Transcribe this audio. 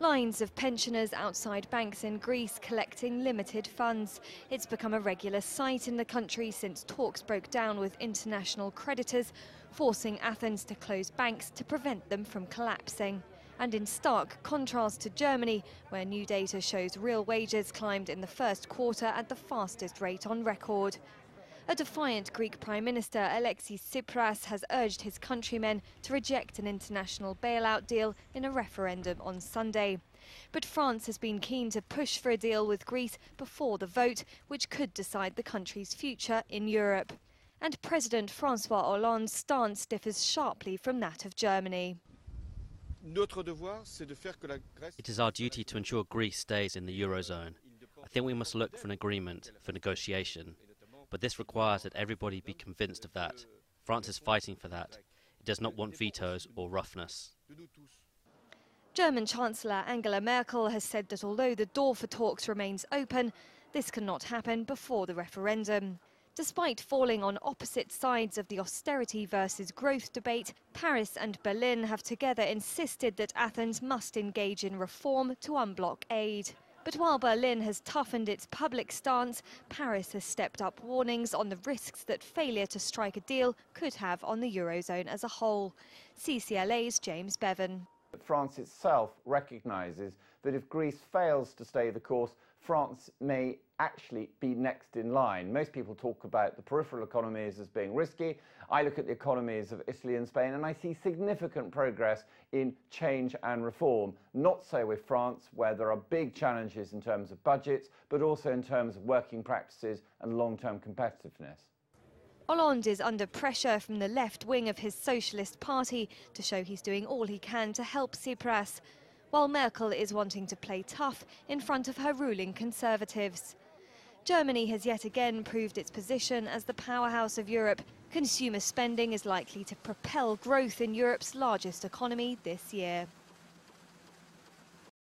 Lines of pensioners outside banks in Greece collecting limited funds. It's become a regular sight in the country since talks broke down with international creditors, forcing Athens to close banks to prevent them from collapsing. And in stark contrast to Germany, where new data shows real wages climbed in the first quarter at the fastest rate on record. A defiant Greek Prime Minister Alexis Tsipras has urged his countrymen to reject an international bailout deal in a referendum on Sunday. But France has been keen to push for a deal with Greece before the vote, which could decide the country's future in Europe. And President François Hollande's stance differs sharply from that of Germany. It is our duty to ensure Greece stays in the Eurozone. I think we must look for an agreement, for negotiation. But this requires that everybody be convinced of that. France is fighting for that. It does not want vetoes or roughness. German Chancellor Angela Merkel has said that although the door for talks remains open, this cannot happen before the referendum. Despite falling on opposite sides of the austerity versus growth debate, Paris and Berlin have together insisted that Athens must engage in reform to unblock aid. But while Berlin has toughened its public stance, Paris has stepped up warnings on the risks that failure to strike a deal could have on the Eurozone as a whole. CCLA's James Bevan. France itself recognises that if Greece fails to stay the course, France may actually be next in line. Most people talk about the peripheral economies as being risky. I look at the economies of Italy and Spain and I see significant progress in change and reform. Not so with France, where there are big challenges in terms of budgets, but also in terms of working practices and long-term competitiveness. Hollande is under pressure from the left wing of his Socialist Party to show he's doing all he can to help Tsipras, while Merkel is wanting to play tough in front of her ruling Conservatives. Germany has yet again proved its position as the powerhouse of Europe. Consumer spending is likely to propel growth in Europe's largest economy this year.